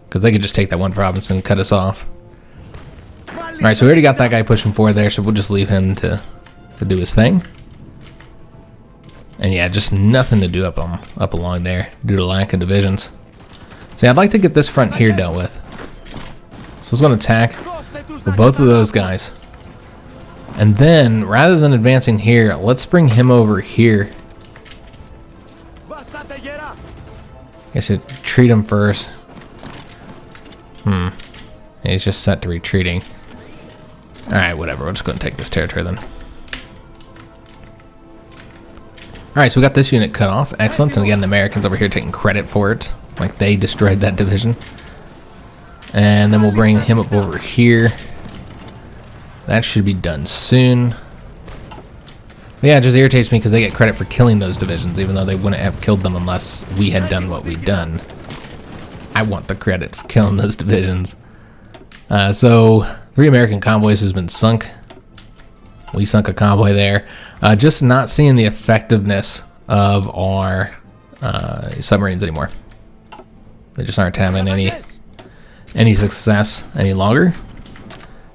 Because they could just take that one province and cut us off. Alright, so we already got that guy pushing forward there, so we'll just leave him to do his thing. And yeah, just nothing to do up along there due to lack of divisions. So yeah, I'd like to get this front here dealt with. So let's go and attack with both of those guys. And then, rather than advancing here, let's bring him over here. I should treat him first. He's just set to retreating. Alright, whatever. We'll just go and take this territory then. Alright, so we got this unit cut off. Excellent. And again, the Americans over here taking credit for it. Like they destroyed that division. And then we'll bring him up over here. That should be done soon. But yeah, it just irritates me because they get credit for killing those divisions, even though they wouldn't have killed them unless we had done what we'd done. I want the credit for killing those divisions. So, 3 American convoys has been sunk. We sunk a convoy there. Just not seeing the effectiveness of our submarines anymore. They just aren't having any success any longer.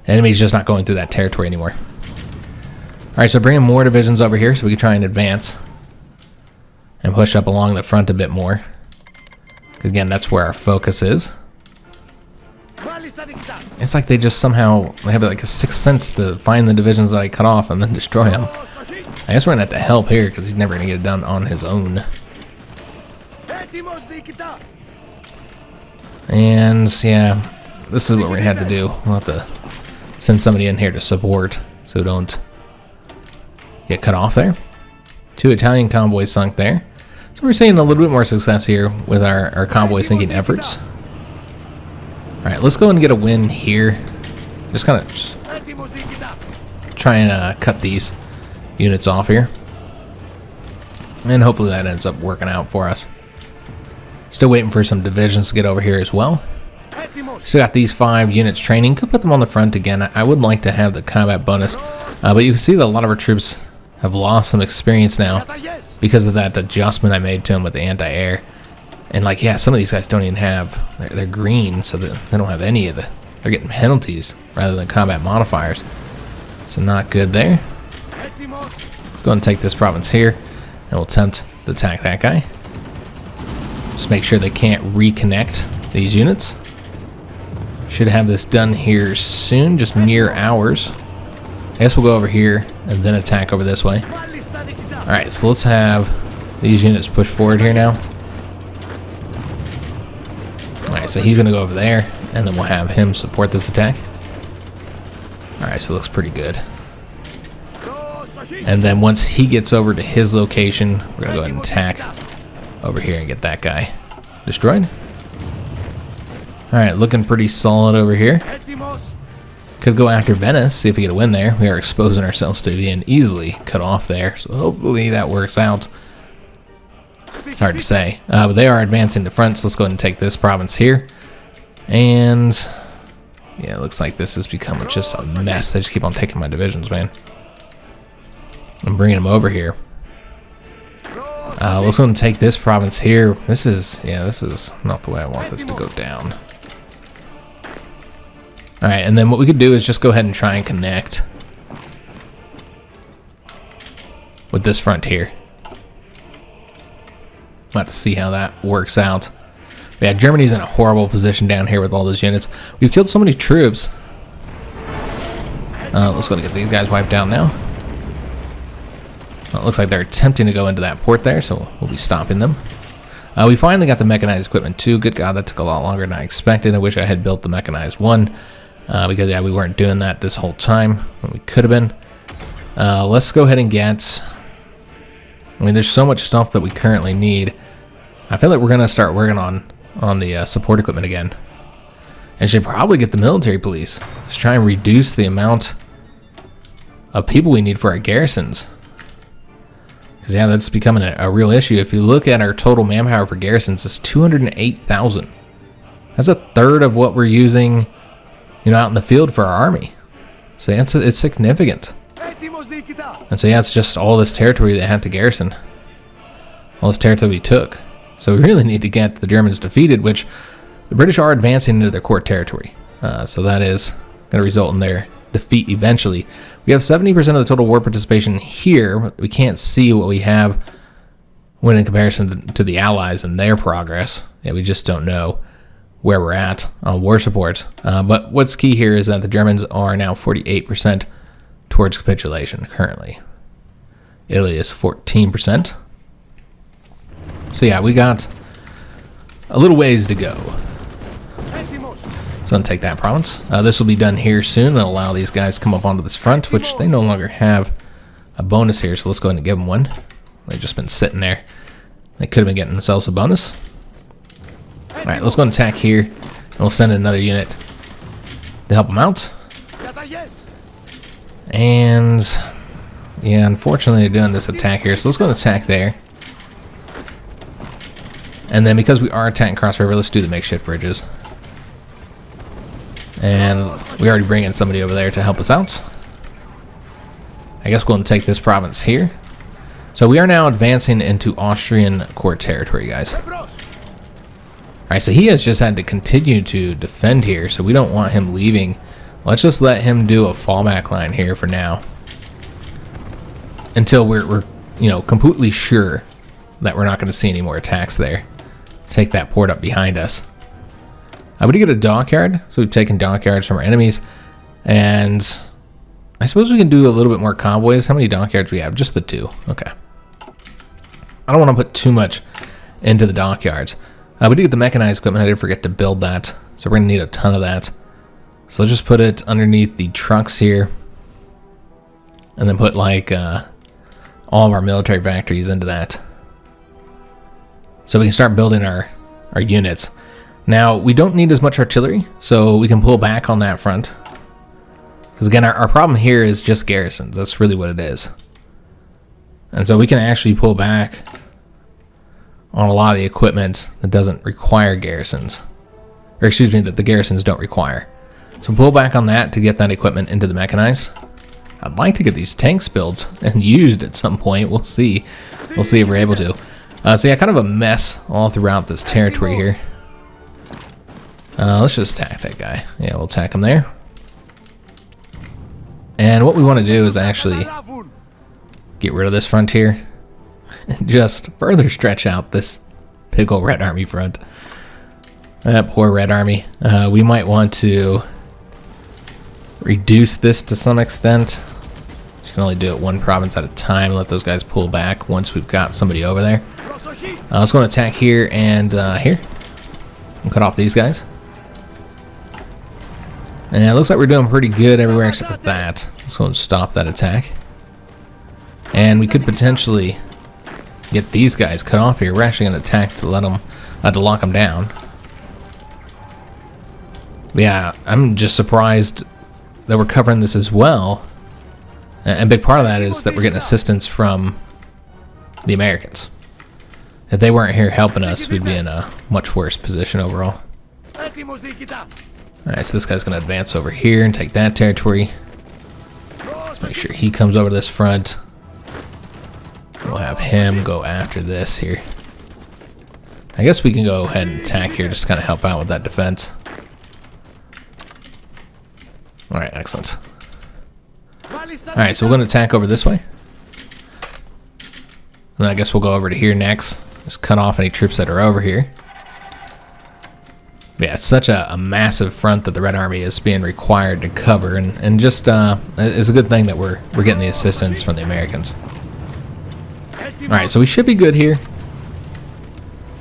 Enemy's just not going through that territory anymore. Alright, so bringing more divisions over here so we can try and advance. And push up along the front a bit more. Again, that's where our focus is. It's like they just somehow they have like a sixth sense to find the divisions that I cut off and then destroy them. I guess we're gonna have to help here because he's never gonna get it done on his own. And yeah, this is what we're gonna have to do. We'll have to send somebody in here to support so don't get cut off there. 2 Italian convoys sunk there. So we're seeing a little bit more success here with our convoy sinking efforts. Alright, let's go and get a win here. Just kind of try and cut these units off here. And hopefully that ends up working out for us. Still waiting for some divisions to get over here as well. Still got these 5 units training. Could put them on the front again. I would like to have the combat bonus. But you can see that a lot of our troops have lost some experience now because of that adjustment I made to them with the anti-air. And like, yeah, some of these guys don't even have, they're green, so that they don't have any of the, they're getting penalties rather than combat modifiers. So not good there. Let's go and take this province here, and we'll attempt to attack that guy. Just make sure they can't reconnect these units. Should have this done here soon, just mere hours. I guess we'll go over here and then attack over this way. Alright, so let's have these units push forward here now. Alright, so he's going to go over there, and then we'll have him support this attack. Alright, so it looks pretty good. And then once he gets over to his location, we're going to go ahead and attack over here and get that guy destroyed. Alright, looking pretty solid over here. Could go after Venice, see if we get a win there. We are exposing ourselves to being easily cut off there, so hopefully that works out. It's hard to say. But they are advancing the front, so let's go ahead and take this province here. And yeah, it looks like this has become just a mess. They just keep on taking my divisions, man. I'm bringing them over here. Let's go and take this province here. This is not the way I want this to go down. Alright, and then what we could do is just go ahead and try and connect with this front here. We'll have to see how that works out. But yeah, Germany's in a horrible position down here with all those units. We've killed so many troops. Let's go and get these guys wiped down now. It looks like they're attempting to go into that port there, so we'll be stopping them. We finally got the mechanized equipment too. Good God, that took a lot longer than I expected. I wish I had built the mechanized one, because yeah, we weren't doing that this whole time when we could have been. Let's go ahead and get... I mean, there's so much stuff that we currently need. I feel like we're going to start working on the support equipment again. And should probably get the military police. Let's try and reduce the amount of people we need for our garrisons. Because yeah, that's becoming a real issue. If you look at our total manpower for garrisons, it's 208,000. That's a third of what we're using, you know, out in the field for our army. So yeah, it's significant. And so yeah, it's just all this territory they had to garrison. All this territory we took. So we really need to get the Germans defeated, which the British are advancing into their core territory. So that is going to result in their defeat eventually. We have 70% of the total war participation here, but we can't see what we have when in comparison to the Allies and their progress. Yeah, we just don't know where we're at on war support. But what's key here is that the Germans are now 48% towards capitulation currently. Italy is 14%. So yeah, we got a little ways to go. So I'm going to take that province. This will be done here soon. That'll allow these guys to come up onto this front, which they no longer have a bonus here. So let's go ahead and give them one. They've just been sitting there. They could have been getting themselves a bonus. All right, let's go and attack here. And we'll send in another unit to help them out. And yeah, unfortunately they're doing this attack here. So let's go and attack there. And then because we are attacking Cross River, let's do the makeshift bridges. And we already bring in somebody over there to help us out. I guess we're going to take this province here. So we are now advancing into Austrian core territory, guys. Alright, so he has just had to continue to defend here, so we don't want him leaving. Let's just let him do a fallback line here for now. Until we're you know, completely sure that we're not going to see any more attacks there. Take that port up behind us. We did get a dockyard, so we've taken dockyards from our enemies, and I suppose we can do a little bit more convoys. How many dockyards do we have? Just the 2. Okay. I don't want to put too much into the dockyards. We did get the mechanized equipment. I did forget to build that, so we're going to need a ton of that. So let's just put it underneath the trucks here, and then put like all of our military factories into that, so we can start building our units. Now, we don't need as much artillery, so we can pull back on that front. Because again, our problem here is just garrisons. That's really what it is. And so we can actually pull back on a lot of the equipment that doesn't require garrisons. Or excuse me, that the garrisons don't require. So pull back on that to get that equipment into the mechanized. I'd like to get these tanks built and used at some point. We'll see. We'll see if we're able to. So yeah, kind of a mess all throughout this territory here. Let's just attack that guy. Yeah, we'll attack him there. And what we want to do is actually get rid of this frontier and just further stretch out this big old Red Army front. That poor Red Army. We might want to reduce this to some extent. Just can only do it one province at a time and let those guys pull back once we've got somebody over there. Let's go and attack here and here. And cut off these guys. And it looks like we're doing pretty good everywhere except for that. Let's go and stop that attack. And we could potentially get these guys cut off here. We're actually going to attack to let them, to lock them down. But yeah, I'm just surprised that we're covering this as well. And a big part of that is that we're getting assistance from the Americans. If they weren't here helping us, we'd be in a much worse position overall. Alright, so this guy's going to advance over here and take that territory. Let's make sure he comes over this front. We'll have him go after this here. I guess we can go ahead and attack here, just kind of help out with that defense. Alright, excellent. Alright, so we're going to attack over this way. And then I guess we'll go over to here next. Just cut off any troops that are over here. Yeah, it's such a massive front that the Red Army is being required to cover, and just it's a good thing that we're getting the assistance from the Americans. All right, so we should be good here.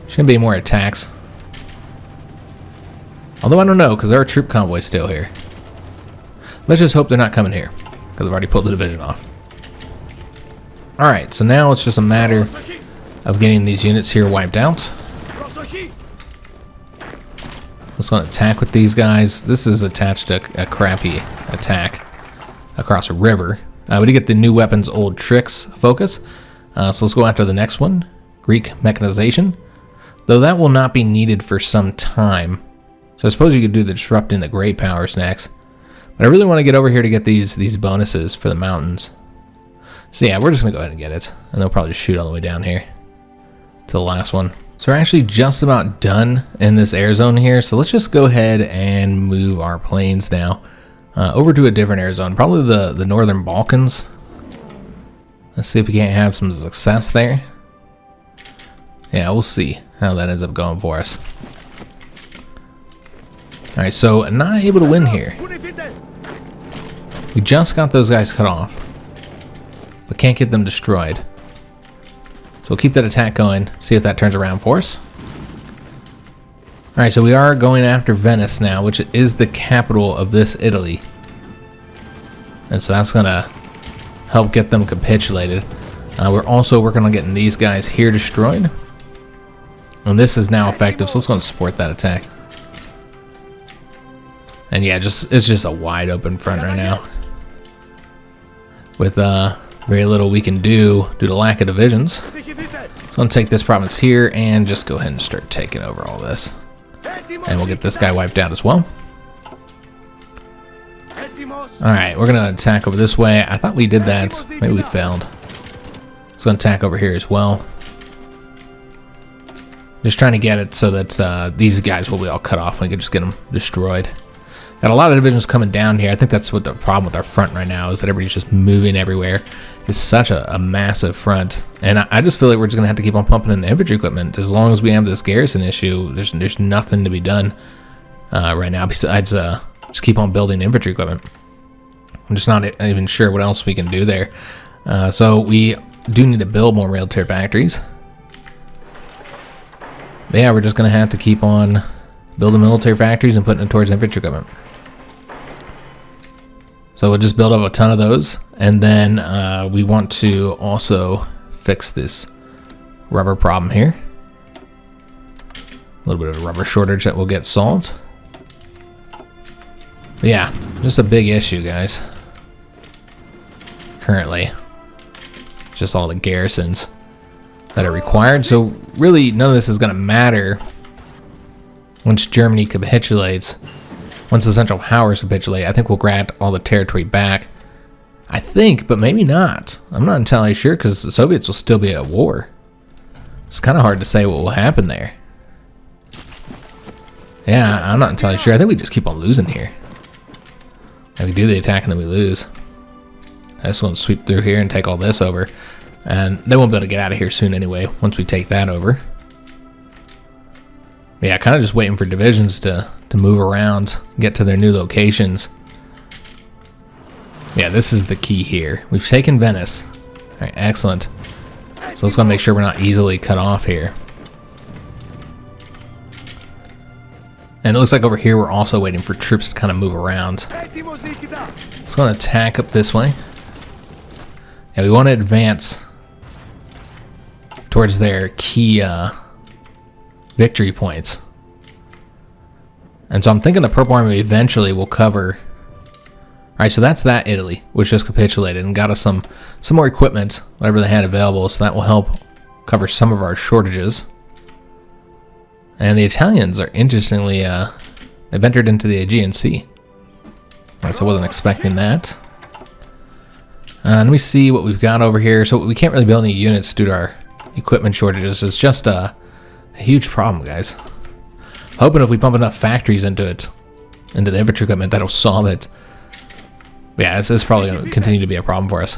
Shouldn't be more attacks. Although I don't know, because there are troop convoys still here. Let's just hope they're not coming here, because I've already pulled the division off. All right, so now it's just a matter of getting these units here wiped out. Let's go and attack with these guys. This is attached to a crappy attack across a river. We did get the new weapons, old tricks focus. So let's go after the next one, Greek mechanization. Though that will not be needed for some time. So I suppose you could do the disrupting the great powers next. But I really want to get over here to get these bonuses for the mountains. So yeah, we're just going to go ahead and get it. And they'll probably just shoot all the way down here to the last one. So we're actually just about done in this air zone here. So let's just go ahead and move our planes now over to a different air zone. Probably the northern Balkans. Let's see if we can't have some success there. Yeah, we'll see how that ends up going for us. Alright, so not able to win here. We just got those guys cut off, but can't get them destroyed. So we'll keep that attack going, see if that turns around for us. Alright, so we are going after Venice now, which is the capital of this Italy. And so that's going to help get them capitulated. We're also working on getting these guys here destroyed. And this is now effective, so let's go and support that attack. And yeah, it's just a wide open front right now. With very little we can do due to lack of divisions. So I'm going to take this province here and just go ahead and start taking over all this. And we'll get this guy wiped out as well. Alright, we're going to attack over this way. I thought we did that. Maybe we failed. Let's go and attack over here as well. Just trying to get it so that these guys will be all cut off and we can just get them destroyed. Got a lot of divisions coming down here. I think that's what the problem with our front right now is, that everybody's just moving everywhere. It's such a massive front. And I just feel like we're just going to have to keep on pumping in infantry equipment. As long as we have this garrison issue, there's nothing to be done right now besides just keep on building infantry equipment. I'm just not even sure what else we can do there. So we do need to build more military factories. But yeah, we're just going to have to keep on building military factories and putting it towards infantry equipment. So we'll just build up a ton of those, and then we want to also fix this rubber problem here. A little bit of a rubber shortage that will get solved. But yeah, just a big issue, guys. Currently, just all the garrisons that are required. So really, none of this is going to matter once Germany capitulates. Once the Central Powers capitulate, I think we'll grant all the territory back. I think, but maybe not. I'm not entirely sure, because the Soviets will still be at war. It's kind of hard to say what will happen there. Yeah, I'm not entirely sure. I think we just keep on losing here. And we do the attack and then we lose. I just want to sweep through here and take all this over. And they won't be able to get out of here soon anyway, once we take that over. But yeah, kind of just waiting for divisions to move around, get to their new locations. Yeah, this is the key here. We've taken Venice. All right, excellent. So let's go make sure we're not easily cut off here. And it looks like over here we're also waiting for troops to kind of move around. Let's go and attack up this way. Yeah, we want to advance towards their key victory points. And so I'm thinking the Purple Army eventually will cover. Alright, so that's that Italy, which just capitulated and got us some more equipment, whatever they had available, so that will help cover some of our shortages. And the Italians are interestingly, they've entered into the Aegean Sea. Alright, so I wasn't expecting that. Let me see what we've got over here. So we can't really build any units due to our equipment shortages. It's just a huge problem, guys. Hoping if we pump enough factories into it, into the infantry equipment, that'll solve it. But yeah, this is probably going to continue to be a problem for us.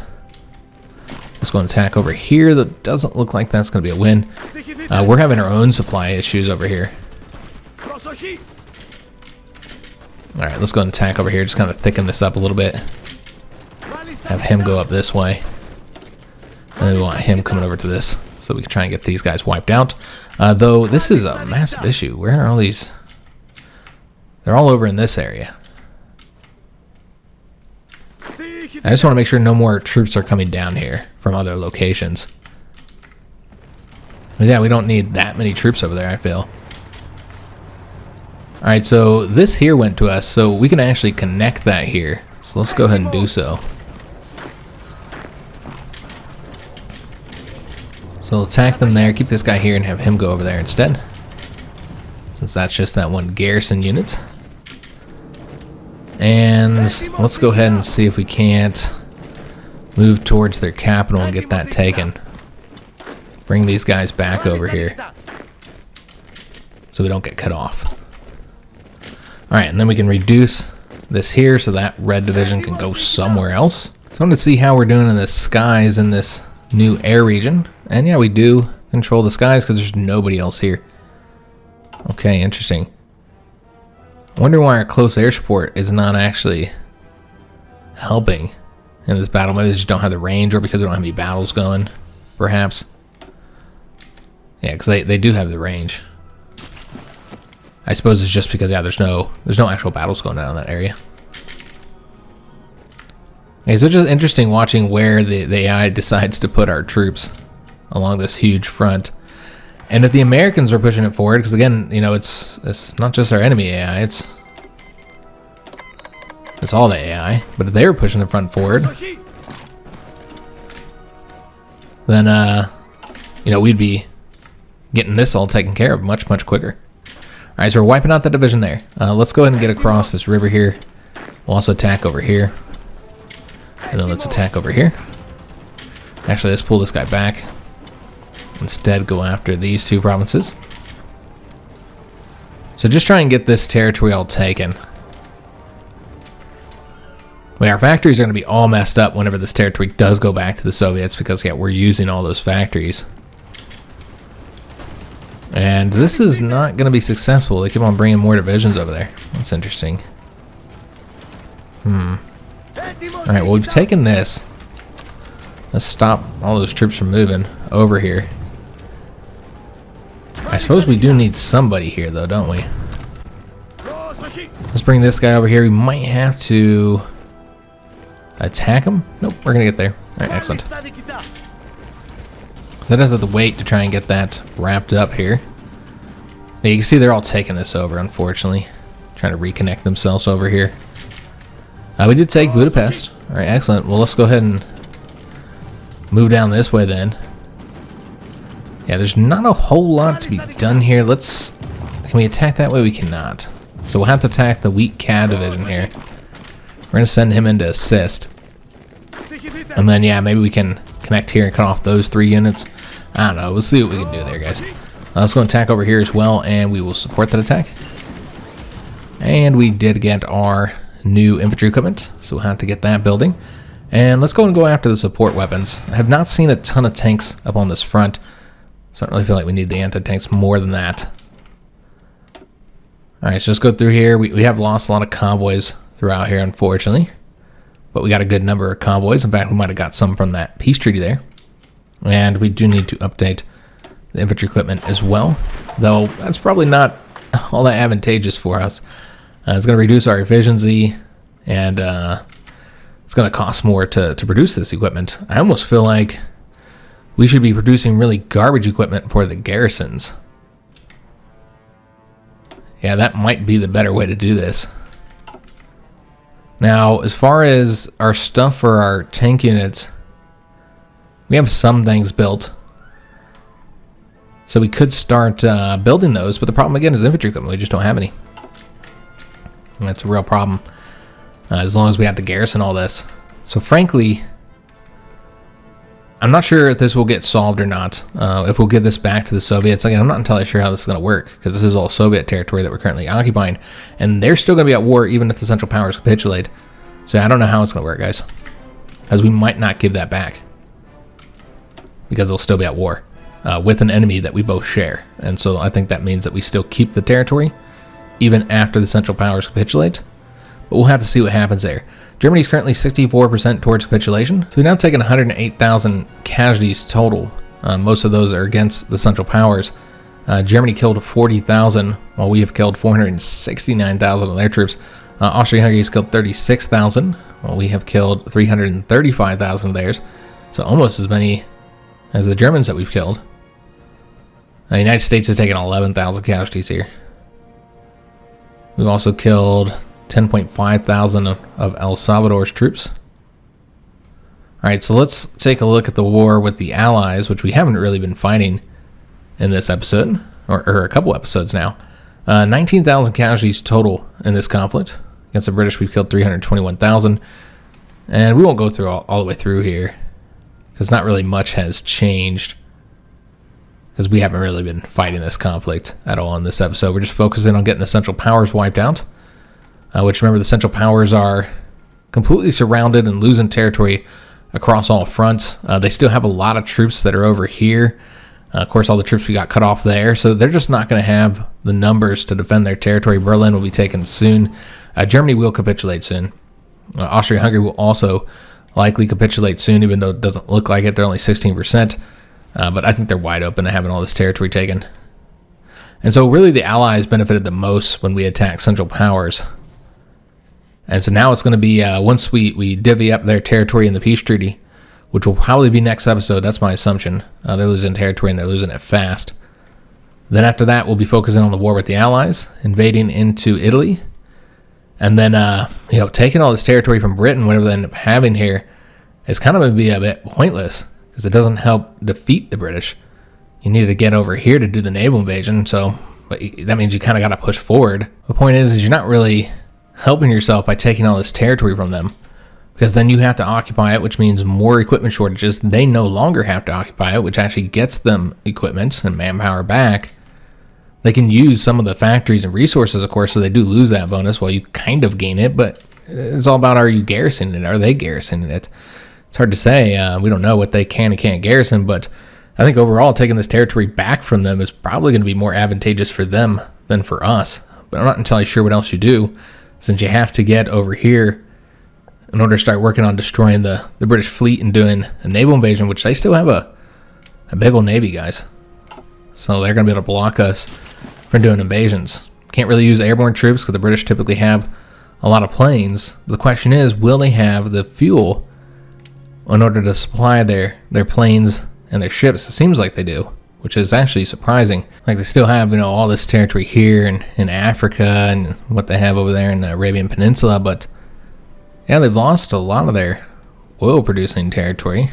Let's go and attack over here. That doesn't look like that's going to be a win. We're having our own supply issues over here. Alright, let's go and attack over here. Just kind of thicken this up a little bit. Have him go up this way. And then we want him coming over to this, so we can try and get these guys wiped out. Though this is a massive issue. Where are all these? They're all over in this area. I just want to make sure no more troops are coming down here from other locations. But yeah, we don't need that many troops over there, I feel. Alright, so this here went to us, so we can actually connect that here. So let's go ahead and do so. So we'll attack them there, keep this guy here, and have him go over there instead. Since that's just that one garrison unit. And let's go ahead and see if we can't move towards their capital and get that taken. Bring these guys back over here so we don't get cut off. Alright, and then we can reduce this here so that red division can go somewhere else. So I want to see how we're doing in the skies in this new air region. And yeah, we do control the skies because there's nobody else here. Okay, interesting. I wonder why our close air support is not actually helping in this battle. Maybe they just don't have the range, or because they don't have any battles going, perhaps. Yeah, because they do have the range. I suppose it's just because, yeah, there's no actual battles going on in that area. Okay, so it's just interesting watching where the AI decides to put our troops along this huge front. And if the Americans are pushing it forward, because again, you know, it's not just our enemy AI, it's all the AI. But if they were pushing the front forward, then you know, we'd be getting this all taken care of much quicker. All right, so we're wiping out that division there. Let's go ahead and get across this river here. We'll also attack over here, and then let's attack over here. Actually, let's pull this guy back. Instead, go after these two provinces. So just try and get this territory all taken. Well, our factories are going to be all messed up whenever this territory does go back to the Soviets, because yeah, we're using all those factories. And this is not going to be successful. They keep on bringing more divisions over there. That's interesting. Alright, well, we've taken this. Let's stop all those troops from moving over here. I suppose we do need somebody here, though, don't we? Let's bring this guy over here. We might have to attack him. Nope, we're going to get there. Alright, excellent. So I just have to wait to try and get that wrapped up here. Now, you can see they're all taking this over, unfortunately. Trying to reconnect themselves over here. We did take Budapest. Alright, excellent. Well, let's go ahead and move down this way then. Yeah, there's not a whole lot to be done here. Can we attack that way? We cannot. So we'll have to attack the weak CAD division here. We're going to send him in to assist. And then, yeah, maybe we can connect here and cut off those 3 units. I don't know. We'll see what we can do there, guys. Let's go and attack over here as well, and we will support that attack. And we did get our new infantry equipment, so we'll have to get that building. And let's go after the support weapons. I have not seen a ton of tanks up on this front, so I don't really feel like we need the anti-tanks more than that. Alright, so let's go through here. We have lost a lot of convoys throughout here, unfortunately. But we got a good number of convoys. In fact, we might have got some from that peace treaty there. And we do need to update the infantry equipment as well. Though, that's probably not all that advantageous for us. It's going to reduce our efficiency, and it's going to cost more to produce this equipment. I almost feel like we should be producing really garbage equipment for the garrisons. Yeah, that might be the better way to do this. Now, as far as our stuff for our tank units, we have some things built. So we could start building those, but the problem again is infantry equipment. We just don't have any. And that's a real problem, as long as we have to garrison all this. So frankly, I'm not sure if this will get solved or not. If we'll give this back to the Soviets. Again, I'm not entirely sure how this is going to work, because this is all Soviet territory that we're currently occupying, and they're still going to be at war even if the Central Powers capitulate. So I don't know how it's going to work, guys, because we might not give that back, because they'll still be at war with an enemy that we both share. And so I think that means that we still keep the territory even after the Central Powers capitulate, but we'll have to see what happens there. Germany's currently 64% towards capitulation, so we've now taken 108,000 casualties total. Most of those are against the Central Powers. Germany killed 40,000, while we have killed 469,000 of their troops. Austria-Hungary has killed 36,000, while we have killed 335,000 of theirs. So almost as many as the Germans that we've killed. The United States has taken 11,000 casualties here. We've also killed 10.5 thousand of El Salvador's troops. Alright, so let's take a look at the war with the Allies, which we haven't really been fighting in this episode, or a couple episodes now. 19,000 casualties total in this conflict. Against the British, we've killed 321,000. And we won't go through all the way through here, because not really much has changed, because we haven't really been fighting this conflict at all in this episode. We're just focusing on getting the Central Powers wiped out. Which, remember, the Central Powers are completely surrounded and losing territory across all fronts. They still have a lot of troops that are over here. Of course, all the troops we got cut off there. So they're just not going to have the numbers to defend their territory. Berlin will be taken soon. Germany will capitulate soon. Austria-Hungary will also likely capitulate soon, even though it doesn't look like it. They're only 16%. But I think they're wide open to having all this territory taken. And so really the Allies benefited the most when we attacked Central Powers. And so now it's going to be, once we divvy up their territory in the peace treaty, which will probably be next episode, that's my assumption. They're losing territory and they're losing it fast. Then after that, we'll be focusing on the war with the Allies, invading into Italy, and then, taking all this territory from Britain, whatever they end up having here, is kind of going to be a bit pointless, because it doesn't help defeat the British. You need to get over here to do the naval invasion, but that means you kind of got to push forward. The point is you're not really helping yourself by taking all this territory from them, because then you have to occupy it, which means more equipment shortages. They no longer have to occupy it, which actually gets them equipment and manpower back. They can use some of the factories and resources, of course, so they do lose that bonus while you kind of gain it, but it's all about, are you garrisoning it? Are they garrisoning it? It's hard to say. We don't know what they can and can't garrison, but I think overall taking this territory back from them is probably going to be more advantageous for them than for us. But I'm not entirely sure what else you do, since you have to get over here in order to start working on destroying the British fleet and doing a naval invasion, which they still have a big old navy, guys. So they're going to be able to block us from doing invasions. Can't really use airborne troops because the British typically have a lot of planes. The question is, will they have the fuel in order to supply their planes and their ships? It seems like they do, which is actually surprising. Like, they still have, all this territory here in Africa and what they have over there in the Arabian Peninsula, but yeah, they've lost a lot of their oil producing territory.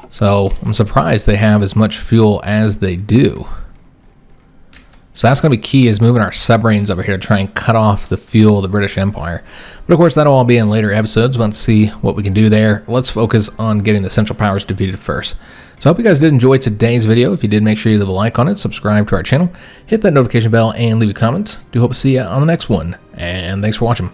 So I'm surprised they have as much fuel as they do. So that's going to be key, is moving our submarines over here to try and cut off the fuel of the British Empire. But of course, that'll all be in later episodes. Let's see what we can do there. Let's focus on getting the Central Powers defeated first. So I hope you guys did enjoy today's video. If you did, make sure you leave a like on it, subscribe to our channel, hit that notification bell, and leave a comment. Do hope to see you on the next one. And thanks for watching.